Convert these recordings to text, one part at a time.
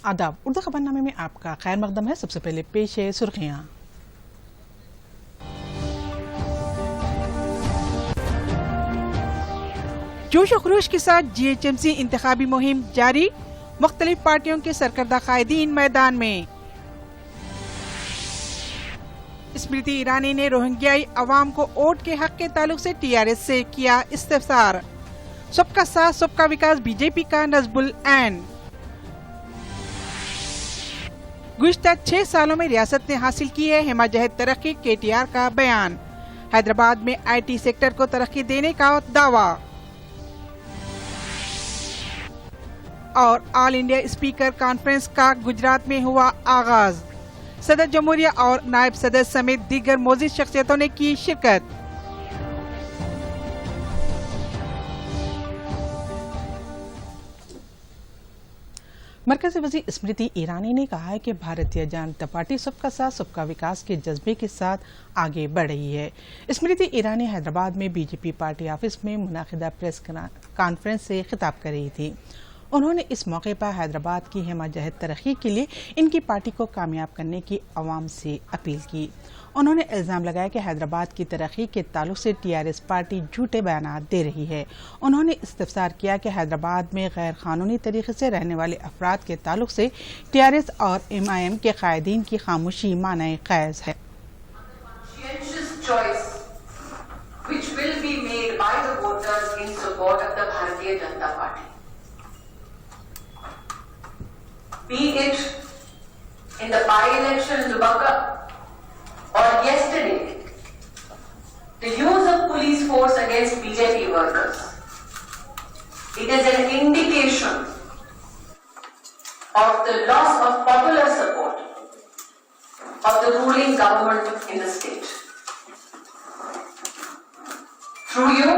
आदाब। उर्दू खबरनामे में आपका खैर मकदम है। सबसे पहले पेश है सुर्खियां। जोश और खरोश के साथ GHMC इंतखाबी मुहिम जारी, मुख्तलिफ पार्टियों के सरकर्दा कायदीन मैदान में। स्मृति ईरानी ने रोहिंग्याई अवाम को वोट के हक के ताल्लुक से TRS से किया इस्तिफसार। सबका साथ सबका विकास BJP का नज़्बुल ऐन। गुज़िश्ता 6 सालों में रियासत ने हासिल की है हिमाजहत तरक्की, KTR का बयान। हैदराबाद में IT सेक्टर को तरक्की देने का दावा। और ऑल इंडिया स्पीकर कॉन्फ्रेंस का गुजरात में हुआ आगाज। सदर जमहूरिया और नायब सदर समेत दीगर मोअज़्ज़िज़ शख्सियतों ने की शिरकत। मरकज़ी वज़ीर स्मृति ईरानी ने कहा है कि भारतीय जनता पार्टी सबका साथ सबका विकास के जज्बे के साथ आगे बढ़ रही है। स्मृति ईरानी हैदराबाद में BJP पार्टी ऑफिस में मुनाकिदा प्रेस कॉन्फ्रेंस से खिताब कर रही थी। उन्होंने इस मौके पर हैदराबाद की हिमाजहत तरक्की के लिए इनकी पार्टी को कामयाब करने की आवाम से अपील की। उन्होंने इल्ज़ाम लगाया कि हैदराबाद की तरक्की के ताल्लुक से TRS पार्टी झूठे बयानात दे रही है। उन्होंने इस्तिफसार किया कि हैदराबाद में गैर कानूनी तरीके से रहने वाले अफराद के ताल्लुक से TRS और MIM के कायदीन की खामोशी माने क़ैज़ है। Be it in the by-election in Lubaka or yesterday, the use of police force against BJP workers, it is an indication of the loss of popular support of the ruling government in the state. Through you,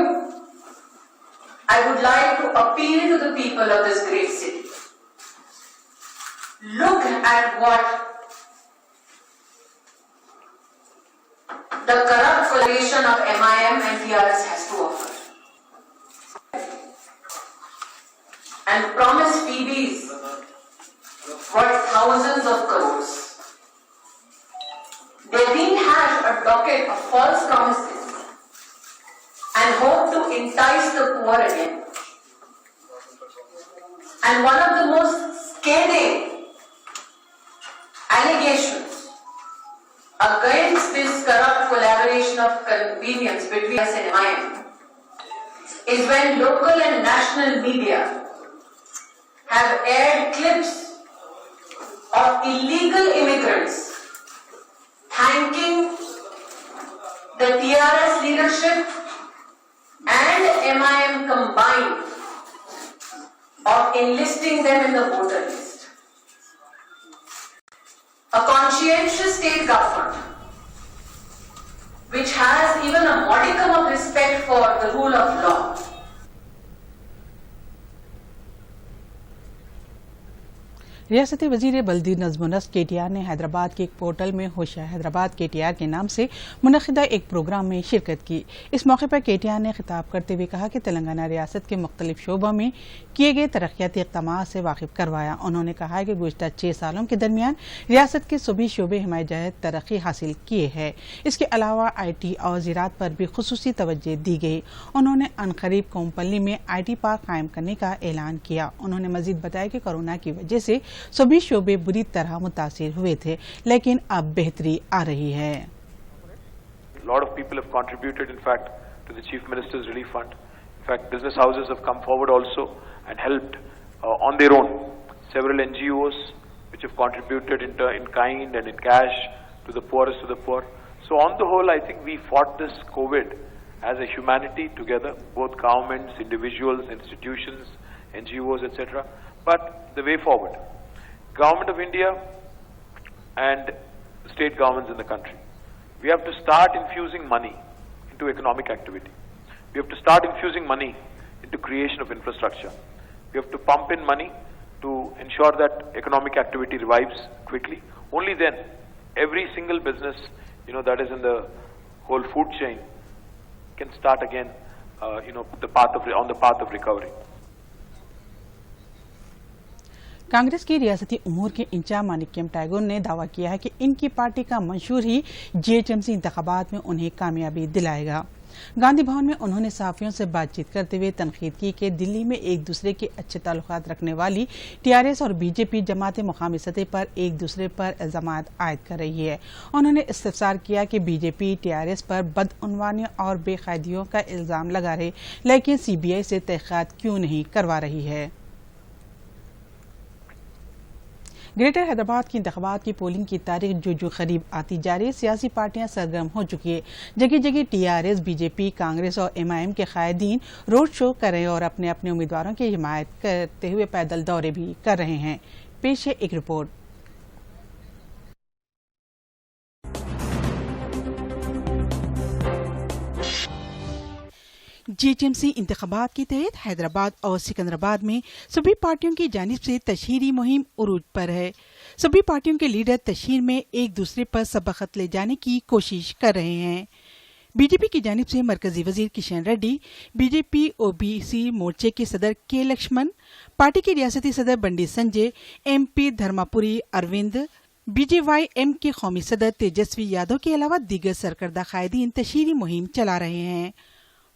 I would like to appeal to the people of this great city. Look at what the corrupt coalition of MIM and TRS has to offer. And promise freebies worth thousands of crores. They rehash a docket of false promises and hope to entice the poor again. And one of the most scathing allegations against this corrupt collaboration of convenience between us and MIM is when local and national media have aired clips of illegal immigrants thanking the TRS leadership and MIM combined of enlisting them in the voter list. A conscientious state government, which has even a modicum of respect for the rule of law, रियासती वज़ीर बल्दी नज़्म नस्क KTR ने हैदराबाद के एक portal में होशियार Hyderabad KTR के नाम से मुनक़िदा एक प्रोग्राम में शिरकत की। इस मौके पर KTR ने खिताब करते हुए कहा कि तेलंगाना रियासत के मुख्तलिफ शोबों में किए गए तरक्याती इक़दामात से वाकिफ़ करवाया। उन्होंने कहा कि गुज़िश्ता 6 सालों के दरमियान रियासत के सभी शोबे हिमायत तरक्की हासिल किए हैं। इसके अलावा IT और ज़राअत पर भी ख़ुसूसी तवज्जो दी गई। उन्होंने अनक़रीब कोमपल्ली में IT पार्क कायम करने का ऐलान किया। उन्होंने मज़ीद बताया कि कोरोना की वजह से सभी शोबे बुरी तरह मुतासिर हुए थे, लेकिन अब बेहतरी आ रही है। A lot of people have contributed, in fact, to the Chief Minister's Relief Fund. In fact, business houses have come forward also and helped on their own. Several NGOs which have contributed in kind and in cash to the poorest of the poor. So on the whole, I think we fought this COVID as a humanity together, both governments, individuals, institutions, NGOs, etc. But the way forward, Government of India and state governments in the country, we have to start infusing money into economic activity. We have to start infusing money into creation of infrastructure. We have to pump in money to ensure that economic activity revives quickly. Only then, every single business, that is in the whole food chain, can start again, on the path of recovery. Congress की रियासती उमूर के in charge मानिक्यम Tagore ने दावा किया है कि इनकी party का मंशूर ही जीएचएमसी इंतखाबात में उन्हें कामयाबी दिलाएगा। गांधी भवन में उन्होंने सहाफियों से बातचीत करते हुए तनकीद की कि दिल्ली में एक दूसरे के अच्छे ताल्लुकात रखने वाली टीआरएस और बीजेपी जमातें मुकामी सतह पर एक दूसरे पर इल्जामात आयद कर रही है। उन्होंने इस्तफसार किया कि बीजेपी टीआरएस पर बदअनवानियों और बेकायदियों का इल्जाम लगा रही, लेकिन सीबीआई से तहकीकात क्यों नहीं करवा रही है। ग्रेटर हैदराबाद की इंतखाबात की पोलिंग की तारीख जो करीब आती जा रही है, सियासी पार्टियां सरगर्म हो चुकी है। जगह जगह टीआरएस, बीजेपी, कांग्रेस और एमआईएम के कायदीन रोड शो कर रहे हैं और अपने अपने उम्मीदवारों की हिमायत करते हुए पैदल दौरे भी कर रहे हैं। पेश है एक रिपोर्ट। जीएचएमसी इंतखाबात के तहत हैदराबाद और सिकंदराबाद में सभी पार्टियों की जानिब से तशहीरी मुहिम उरूज पर है। सभी पार्टियों के लीडर तशहीर में एक दूसरे पर सबकत ले जाने की कोशिश कर रहे हैं। बीजेपी की जानिब से मरकजी वजीर किशन रेड्डी, बीजेपी ओबीसी मोर्चे के सदर के लक्ष्मण, पार्टी के रियासती सदर बंडी संजय, एमपी धर्मापुरी अरविंद, बीजेवाईएम के कौमी सदर तेजस्वी यादव के अलावा दीगर सरकर्दा कायदीन तशहीरी मुहिम चला रहे हैं।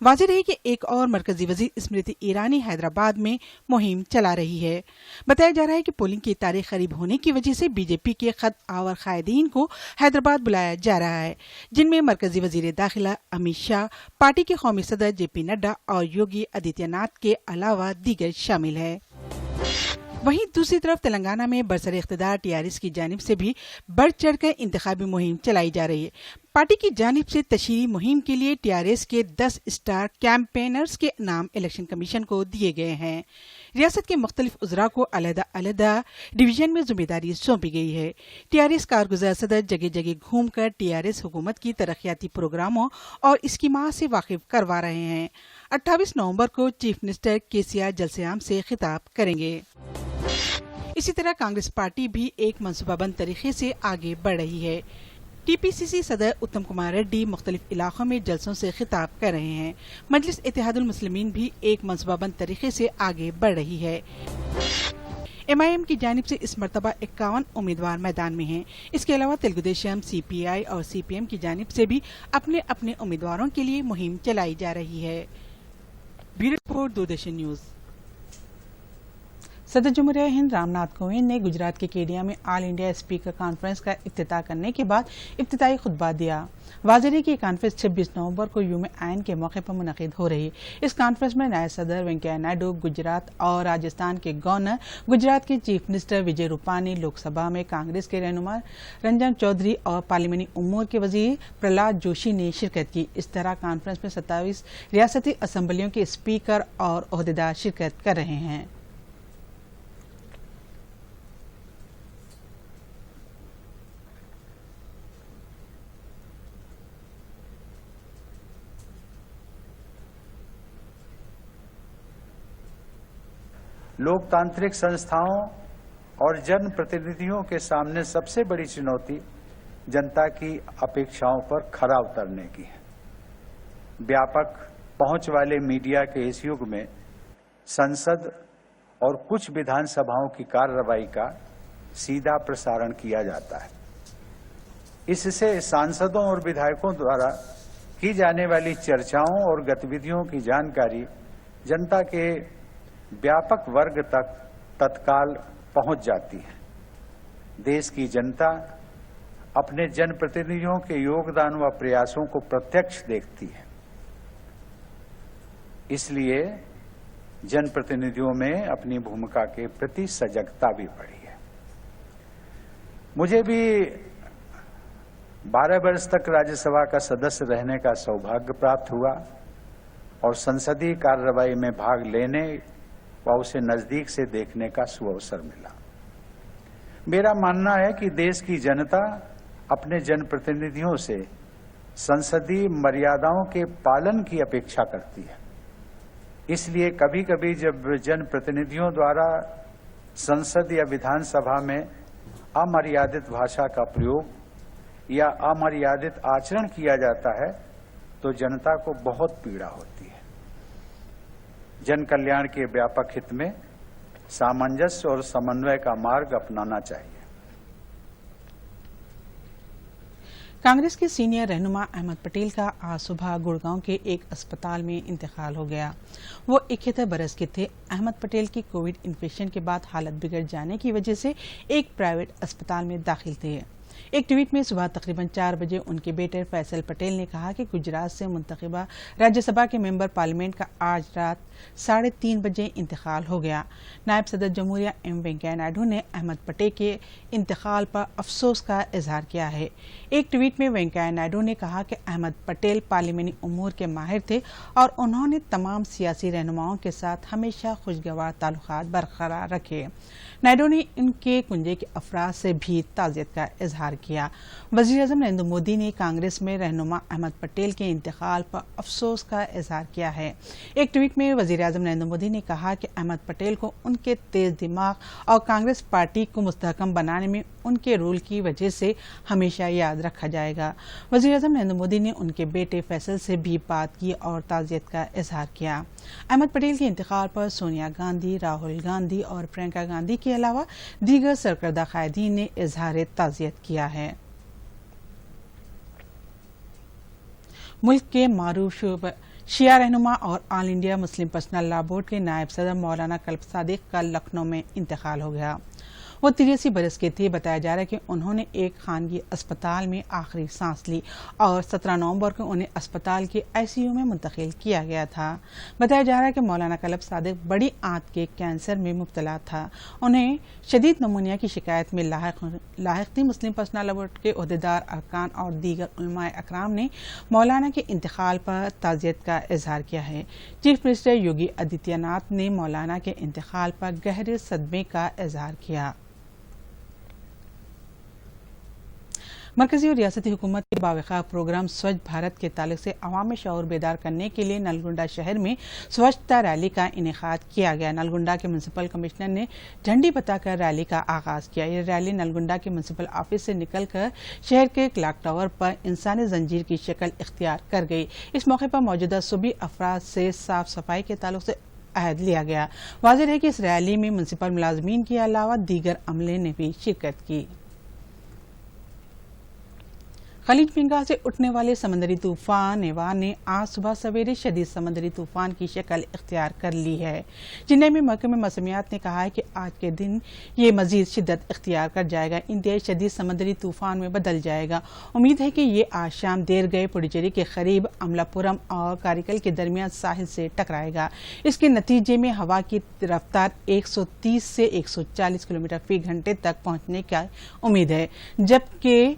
वाज़ेह रही कि एक और मरकजी वजीर स्मृति ईरानी हैदराबाद में मुहिम चला रही है। बताया जा रहा है कि पोलिंग की तारीख करीब होने की वजह से बीजेपी के खत आवर कायदीन को हैदराबाद बुलाया जा रहा है, जिनमें मरकजी वजीर दाखिला अमित शाह, पार्टी के कौमी सदर जेपी नड्डा और योगी आदित्यनाथ के अलावा दीगर शामिल है। वहीं दूसरी तरफ तेलंगाना में बरसर इख्तिदार टीआरएस की जानिब से भी बढ़ चढ़कर इंतखाबी मुहिम चलाई जा रही है। पार्टी की जानिब से तशहीरी मुहिम के लिए टीआरएस के 10 स्टार कैंपेनर्स के नाम इलेक्शन कमीशन को दिए गए हैं। रियासत के मुख्तलिफ उजरा को अलग-अलग डिवीजन में जिम्मेदारी सौंपी गई है। टीआरएस कारगुजार सदर जगह जगह घूमकर टीआरएस हुकूमत की तरक्याती प्रोग्रामों और स्कीमात से वाकिफ करवा रहे हैं। 28 नवंबर को चीफ मिनिस्टर केसीआर जलसे-आम से खिताब करेंगे। इसी तरह कांग्रेस पार्टी भी एक मनसूबाबंद तरीके से आगे बढ़ रही है। टीपीसीसी सदर उत्तम कुमार रेड्डी मुख्तलिफ इलाकों में जलसों से खिताब कर रहे हैं। मजलिस इत्तेहादुल मुस्लिमीन भी एक मनसूबाबंद तरीके से आगे बढ़ रही है। एमआईएम की जानिब से इस मरतबा 51 उम्मीदवार मैदान में हैं। इसके अलावा तेलुगुदेशम, सीपीआई और सीपीएम की जानिब से भी अपने अपने उम्मीदवारों के लिए मुहिम चलाई जा रही है। Bureau report, Doordarshan news. सदर जमहूरिया हिंद रामनाथ कोविंद ने गुजरात के केडिया में ऑल इंडिया स्पीकर कॉन्फ्रेंस का इफ्तिताह करने के बाद इफ्तिताही खुतबा दिया। वाज़ेह है कि कॉन्फ्रेंस 26 नवंबर को यूम आइन के मौके पर मुनक़िद हो रही। इस कॉन्फ्रेंस में नायब सदर वेंकैया नायडू, गुजरात और राजस्थान के गवर्नर, गुजरात के चीफ मिनिस्टर विजय रूपानी, लोकसभा में कांग्रेस के रहनुमा रंजन चौधरी और पार्लियामानी उमूर के वजीर प्रहलाद जोशी ने शिरकत की। इस तरह कॉन्फ्रेंस में 27 रियासती असम्बलियों के स्पीकर और ओहदेदार शिरकत कर रहे हैं। लोकतांत्रिक संस्थाओं और जनप्रतिनिधियों के सामने सबसे बड़ी चुनौती जनता की अपेक्षाओं पर खरा उतरने की है। व्यापक पहुंच वाले मीडिया के इस युग में संसद और कुछ विधानसभाओं की कार्रवाई का सीधा प्रसारण किया जाता है। इससे सांसदों और विधायकों द्वारा की जाने वाली चर्चाओं और गतिविधियों की जानकारी जनता के व्यापक वर्ग तक तत्काल पहुंच जाती है। देश की जनता अपने जनप्रतिनिधियों के योगदान व प्रयासों को प्रत्यक्ष देखती है। इसलिए जनप्रतिनिधियों में अपनी भूमिका के प्रति सजगता भी बढ़ी है। मुझे भी 12 वर्ष तक राज्यसभा का सदस्य रहने का सौभाग्य प्राप्त हुआ और संसदीय कार्रवाई में भाग लेने व उसे नजदीक से देखने का सुअवसर मिला। मेरा मानना है कि देश की जनता अपने जनप्रतिनिधियों से संसदीय मर्यादाओं के पालन की अपेक्षा करती है। इसलिए कभी कभी जब जनप्रतिनिधियों द्वारा संसद या विधानसभा में अमर्यादित भाषा का प्रयोग या अमर्यादित आचरण किया जाता है तो जनता को बहुत पीड़ा होती है। जन कल्याण के व्यापक हित में सामंजस्य और समन्वय का मार्ग अपनाना चाहिए। कांग्रेस के सीनियर रहनुमा अहमद पटेल का आज सुबह गुड़गांव के एक अस्पताल में इंतकाल हो गया। वो 71 बरस के थे। अहमद पटेल की कोविड इन्फेक्शन के बाद हालत बिगड़ जाने की वजह से एक प्राइवेट अस्पताल में दाखिल थे। एक ट्वीट में सुबह तकरीबन 4 बजे उनके बेटे फैसल पटेल ने कहा कि गुजरात से मुंतखबा राज्यसभा के मेंबर पार्लियामेंट का आज रात 3:30 बजे इंतकाल हो गया। नायब सदर जमहूरिया एम वेंकैया नायडू ने अहमद पटेल के इंतकाल पर अफसोस का इजहार किया है। एक ट्वीट में वेंकैया नायडू ने कहा कि अहमद पटेल पार्लियामानी उमूर के माहिर थे और उन्होंने तमाम सियासी रहनुमाओं के साथ हमेशा खुशगवार ताल्लुकात बरकरार रखे। नायडू ने इनके कुंजे के अफराद से भी ताज़ियत का इजहार किया। वज़ीर-ए-आज़म नरेंद्र मोदी ने कांग्रेस में रहनुमा अहमद पटेल के इंतकाल पर अफसोस का इजहार किया है। एक ट्वीट में वज़ीर-ए-आज़म नरेंद्र मोदी ने कहा कि अहमद पटेल को उनके तेज दिमाग और कांग्रेस पार्टी को मुस्तहकम बनाने में उनके रोल की वजह से हमेशा याद रखा जाएगा। वज़ीर-ए-आज़म नरेंद्र मोदी ने उनके बेटे फैसल से भी बात की और ताज़ियत का इजहार किया। अहमद पटेल के इंतकाल पर सोनिया गांधी, राहुल गांधी और प्रियंका गांधी के अलावा दीगर सरकर्दा कायदीन ने इजहार ताज़ियत किया है। मुल्क के मारूफ शिया रहनुमा और all India Muslim personal law board के नायब सदर मौलाना कल्ब सादिक का लखनऊ में इंतकाल हो गया। वो 83 बरस के थे। बताया जा रहा है कि उन्होंने एक खानगी अस्पताल में आखिरी सांस ली और 17 नवंबर को उन्हें अस्पताल के आईसीयू में मुंतकिल किया गया था। बताया जा रहा है कि मौलाना कल्ब सादिक बड़ी आंत के कैंसर में मुब्तला था। उन्हें शदीद नमूनिया की शिकायत में लाहिक थी। मुस्लिम पर्सनल लॉ बोर्ड के ओहदेदार, अरकान और दीगर उलमाए अकराम ने मौलाना के इंतकाल पर ताज़ियत का इजहार किया है। चीफ मिनिस्टर योगी आदित्यनाथ ने मौलाना के इंतकाल पर गहरे सदमे का इजहार किया। मरकजी और रियासती हुकूमत के बावक़ा प्रोग्राम स्वच्छ भारत के ताल्लुक से अवाम में शऊर बेदार करने के लिए नलगुंडा शहर में स्वच्छता रैली का इनेकाद किया गया। नलगुंडा के म्युनिसिपल कमिश्नर ने झंडी बताकर रैली का आगाज किया। ये रैली नलगुंडा के म्युनिसिपल ऑफिस से निकलकर शहर के क्लॉक टावर पर इंसानी जंजीर की शक्ल इख्तियार कर गई। इस मौके पर मौजूदा सूबी अफराद से साफ सफाई के ताल्लुक से अहद लिया गया। वाज़ेह है कि इस रैली में म्युनिसिपल मुलाजमीन के अलावा दीगर अमले ने भी शिरकत की। खलीज बंगाल से उठने वाले समंदरी तूफान नेवान ने आज सुबह सवेरे शदीद समंदरी तूफान की शक्ल इख्तियार कर ली है। चेन्नई में महकमे मौसमियात ने कहा है कि आज के दिन ये मजीद शिद्दत इख्तियार कर जाएगा, इंतहाई शदीद समंदरी तूफान में बदल जाएगा। उम्मीद है कि ये आज शाम देर गए पुडुचेरी के करीब अमलापुरम और कारिकल के दरमियान साहिल से टकराएगा। इसके नतीजे में हवा की रफ्तार 130 से 140 किलोमीटर फी घंटे तक पहुंचने की उम्मीद है, जबकि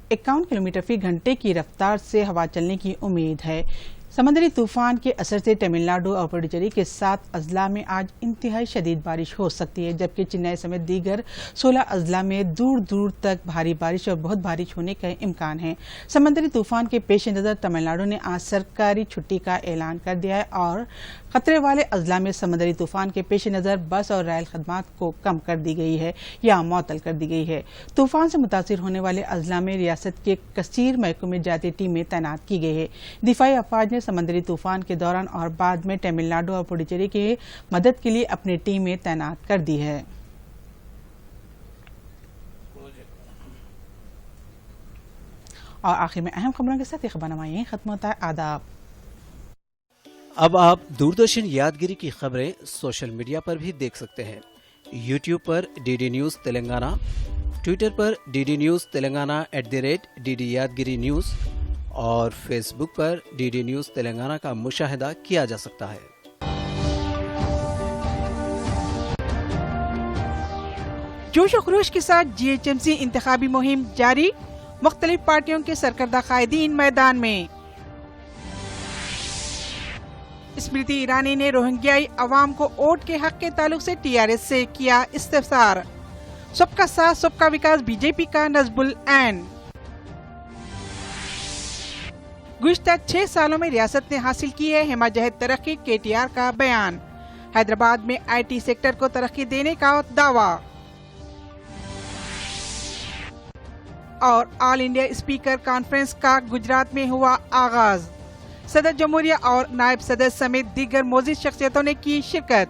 51 किलोमीटर फी घंटे की रफ्तार से हवा चलने की उम्मीद है। समंदरी तूफान के असर से तमिलनाडु और पुडुचेरी के 7 अजला में आज इंतहाई शदीद बारिश हो सकती है, जबकि चेन्नई समेत दीगर 16 अजला में दूर दूर तक भारी बारिश और बहुत बारिश होने का इम्कान है। समंदरी तूफान के पेश नज़र तमिलनाडु ने आज सरकारी छुट्टी का ऐलान कर दिया है और खतरे वाले अजला में समंदरी तूफान के पेश नज़र बस और रेल खदमात को कम कर दी गई है या मुअत्तल कर दी गई है। तूफान से मुतासिर होने वाले अजला में रियासत के कसीर महकमे में जाती टीमें तैनात की गई है। दिफाई अफवाज ने समंदरी तूफान के दौरान और बाद में तमिलनाडु और पुडुचेरी की मदद के लिए अपनी टीमें तैनात कर दी है। और आखिर में अहम खबरों के साथ ये खबरनामा यहीं खत्म होता है। आदाब। अब आप दूरदर्शन यादगिरी की खबरें सोशल मीडिया पर भी देख सकते हैं। यूट्यूब पर डीडी न्यूज़ तेलंगाना, ट्विटर पर डीडी न्यूज़ तेलंगाना @DD यादगिरी न्यूज़ और फेसबुक पर डीडी न्यूज़ तेलंगाना का मुशाहिदा किया जा सकता है। जोश और खरोश के साथ GHMC इंतखाबी मुहिम जारी, मुख्तलिफ पार्टियों के सरकर्दा कायदीन मैदान में। स्मृति ईरानी ने रोहिंग्याई अवाम को वोट के हक के ताल्लुक से TRS से किया इस्तिफसार। सबका साथ सबका विकास बीजेपी का नज़्बुल ऐन। गुज़िश्ता 6 सालों में रियासत ने हासिल की है हिमाजहत तरक्की, KTR का बयान। हैदराबाद में IT सेक्टर को तरक्की देने का दावा। और ऑल इंडिया स्पीकर कॉन्फ्रेंस का गुजरात में हुआ आगाज। सदर जमहूरिया और नायब सदर समेत दीगर मोअज़्ज़िज़ शख्सियतों ने की शिरकत।